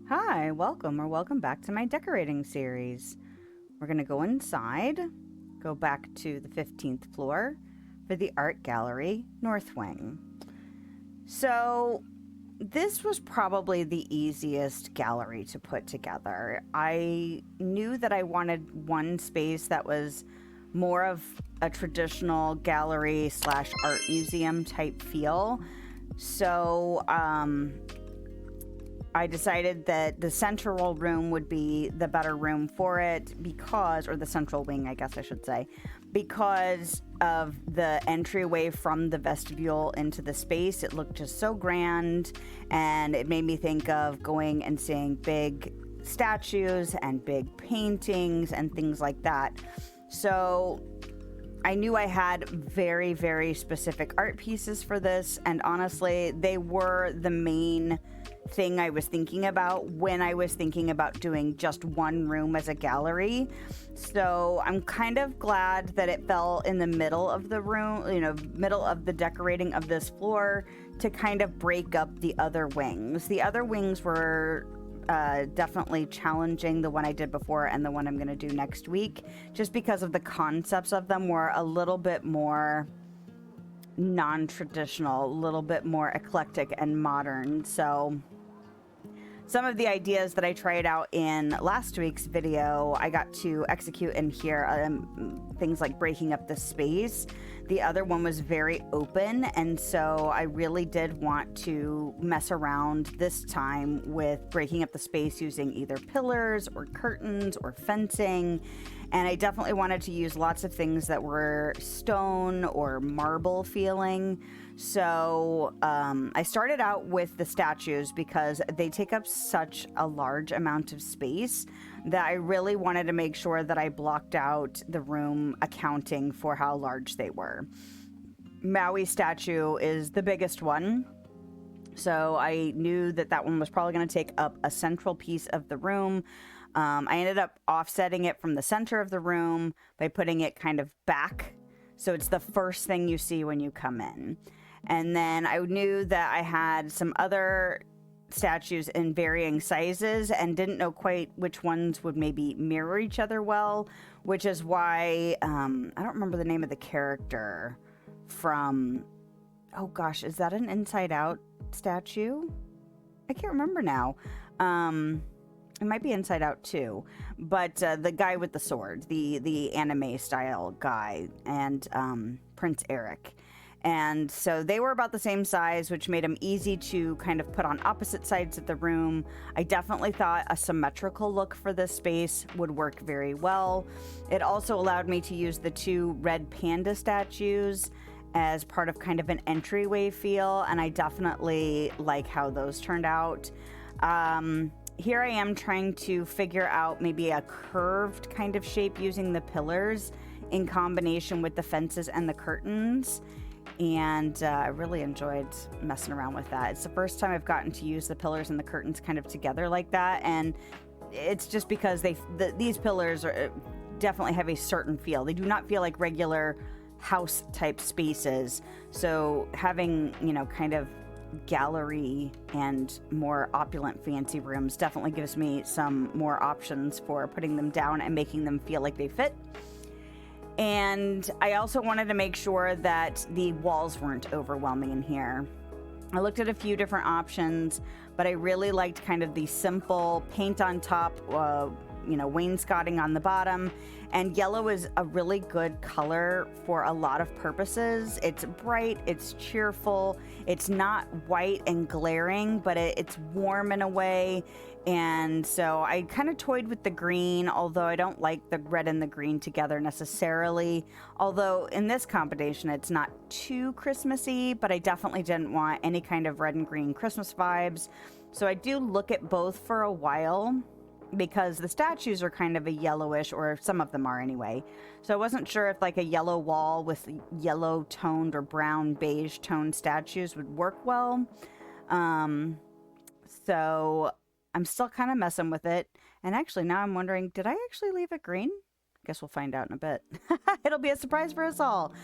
Hi, welcome back to my decorating series. We're going to go inside, go back to the 15th floor for the art gallery, North Wing. So, this was probably the easiest gallery to put together. I knew that I wanted one space that was more of a traditional gallery slash art museum type feel. So, I decided that the central room would be the better room for it because, or the central wing, I guess I should say, because of the entryway from the vestibule into the space. It looked just so grand, and it made me think of going and seeing big statues and big paintings and things like that. So I knew I had very, very specific art pieces for this, and honestly, they were the main thing I was thinking about when I was thinking about doing just one room as a gallery. So I'm kind of glad that it fell in the middle of the room, middle of the decorating of this floor to kind of break up the other wings. The other wings were definitely challenging, the one I did before and the one I'm going to do next week, just because of the concepts of them were a little bit more non-traditional, a little bit more eclectic and modern. So some of the ideas that I tried out in last week's video, I got to execute in here, things like breaking up the space. The other one was very open, and so I really did want to mess around this time with breaking up the space using either pillars or curtains or fencing. And I definitely wanted to use lots of things that were stone or marble feeling. So I started out with the statues because they take up such a large amount of space that I really wanted to make sure that I blocked out the room accounting for how large they were. Maui statue is the biggest one. So I knew that that one was probably going to take up a central piece of the room. I ended up offsetting it from the center of the room by putting it kind of back. So it's the first thing you see when you come in. And then I knew that I had some other statues in varying sizes and didn't know quite which ones would maybe mirror each other well, which is why I don't remember the name of the character from, oh gosh, is that an Inside Out statue? I can't remember now. It might be Inside Out too, but the guy with the sword, the anime style guy, and Prince Eric. And so they were about the same size, which made them easy to kind of put on opposite sides of the room. I definitely thought a symmetrical look for this space would work very well. It also allowed me to use the two red panda statues as part of kind of an entryway feel, and I definitely like how those turned out. Here I am trying to figure out maybe a curved kind of shape using the pillars in combination with the fences and the curtains. And I really enjoyed messing around with that. It's the first time I've gotten to use the pillars and the curtains kind of together like that. And it's just because these pillars definitely have a certain feel. They do not feel like regular house type spaces. So having, kind of gallery and more opulent fancy rooms definitely gives me some more options for putting them down and making them feel like they fit. And I also wanted to make sure that the walls weren't overwhelming in here. I looked at a few different options, but I really liked kind of the simple paint on top, wainscoting on the bottom. And yellow is a really good color for a lot of purposes. It's bright, it's cheerful, it's not white and glaring, but it's warm in a way. And so I kind of toyed with the green, although I don't like the red and the green together necessarily. Although in this combination, it's not too Christmassy, but I definitely didn't want any kind of red and green Christmas vibes. So I do look at both for a while, because the statues are kind of a yellowish, or some of them are anyway. So I wasn't sure if like a yellow wall with yellow toned or brown beige toned statues would work well. So I'm still kind of messing with it. And actually now I'm wondering, did I actually leave it green Guess we'll find out in a bit. It'll be a surprise for us all.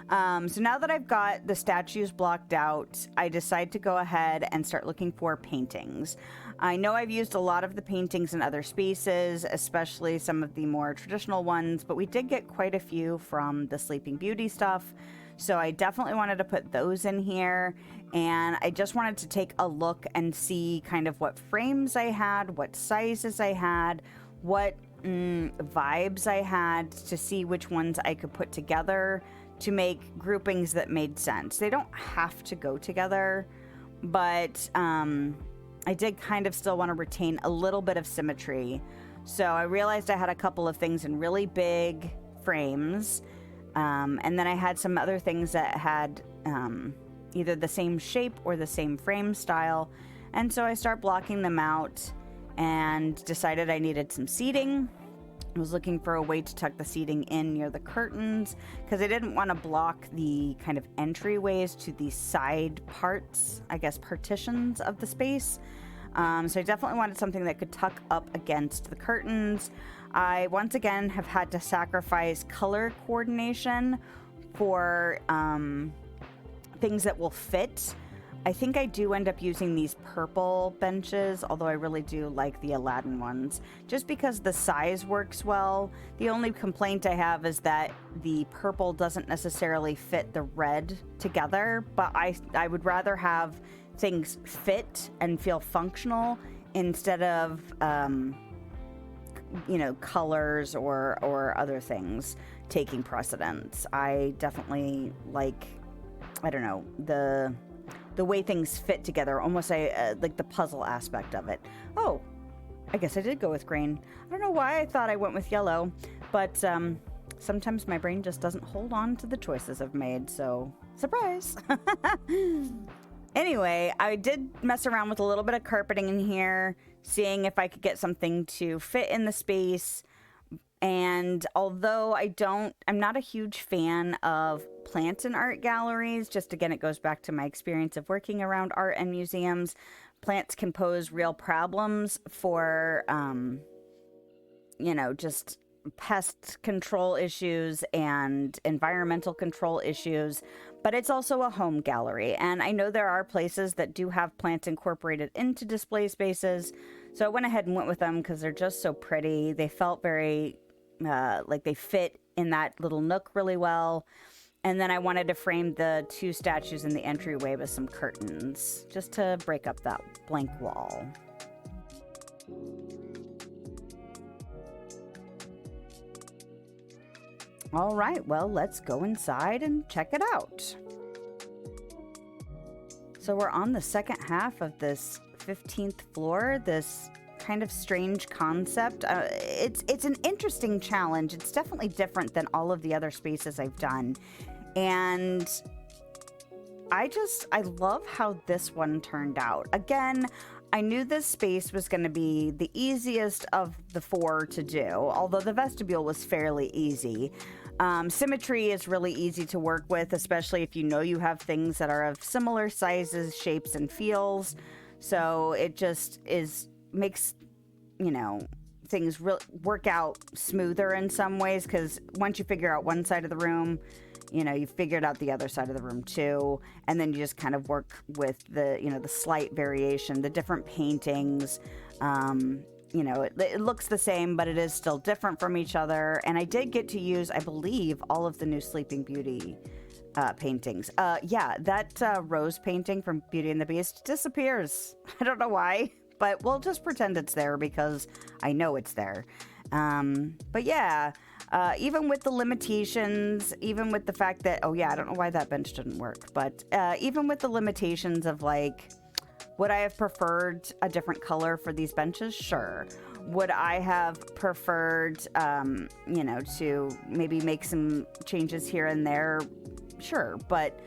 So now that I've got the statues blocked out, I decide to go ahead and start looking for paintings. I know I've used a lot of the paintings in other spaces, especially some of the more traditional ones, but we did get quite a few from the Sleeping Beauty stuff. So I definitely wanted to put those in here, and I just wanted to take a look and see kind of what frames I had, what sizes I had, what vibes I had, to see which ones I could put together to make groupings that made sense. They don't have to go together, but I did kind of still want to retain a little bit of symmetry. So I realized I had a couple of things in really big frames, and then I had some other things that had either the same shape or the same frame style. And so I start blocking them out and decided I needed some seating. I was looking for a way to tuck the seating in near the curtains because I didn't want to block the kind of entryways to the side parts, I guess partitions of the space. So I definitely wanted something that could tuck up against the curtains. I once again have had to sacrifice color coordination for things that will fit. I think I do end up using these purple benches, although I really do like the Aladdin ones, just because the size works well. The only complaint I have is that the purple doesn't necessarily fit the red together, but I would rather have things fit and feel functional instead of, you know, colors or other things taking precedence. I definitely like, I don't know, the way things fit together, almost like the puzzle aspect of it. Oh, I guess I did go with green. I don't know why I thought I went with yellow, but sometimes my brain just doesn't hold on to the choices I've made, so surprise. Anyway, I did mess around with a little bit of carpeting in here, seeing if I could get something to fit in the space. And although I'm not a huge fan of plants in art galleries, just again, it goes back to my experience of working around art and museums. Plants can pose real problems for, you know, just pest control issues and environmental control issues, but it's also a home gallery. And I know there are places that do have plants incorporated into display spaces. So I went ahead and went with them because they're just so pretty. They felt very like they fit in that little nook really well. And then I wanted to frame the two statues in the entryway with some curtains just to break up that blank wall. All right, well, let's go inside and check it out. So we're on the second half of this 15th floor, this kind of strange concept. It's an interesting challenge. It's definitely different than all of the other spaces I've done. And I love how this one turned out. Again, I knew this space was going to be the easiest of the four to do, although the vestibule was fairly easy. Symmetry is really easy to work with, especially if you know you have things that are of similar sizes, shapes, and feels. So it just makes, you know, things work out smoother in some ways, because once you figure out one side of the room, you know, you've figured out the other side of the room too, and then you just kind of work with the, you know, the slight variation, the different paintings. You know, it looks the same, but it is still different from each other. And I did get to use, I believe, all of the new Sleeping Beauty paintings. Yeah, that rose painting from Beauty and the Beast disappears. I don't know why, but we'll just pretend it's there because I know it's there. But yeah, even with the limitations, even with the fact that, oh yeah, I don't know why that bench didn't work, but even with the limitations of like, would I have preferred a different color for these benches? Sure. Would I have preferred, you know, to maybe make some changes here and there? Sure. But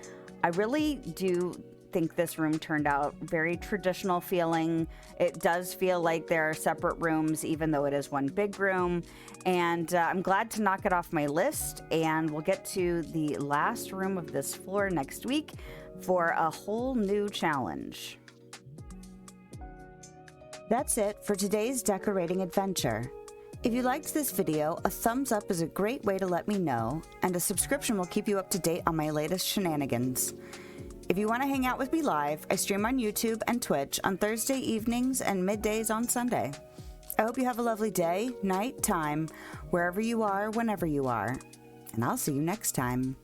I really do think this room turned out very traditional feeling. It does feel like there are separate rooms, even though it is one big room. And I'm glad to knock it off my list. And we'll get to the last room of this floor next week for a whole new challenge. That's it for today's decorating adventure. If you liked this video, a thumbs up is a great way to let me know, and a subscription will keep you up to date on my latest shenanigans. If you want to hang out with me live, I stream on YouTube and Twitch on Thursday evenings and middays on Sunday. I hope you have a lovely day, night, time, wherever you are, whenever you are. And I'll see you next time.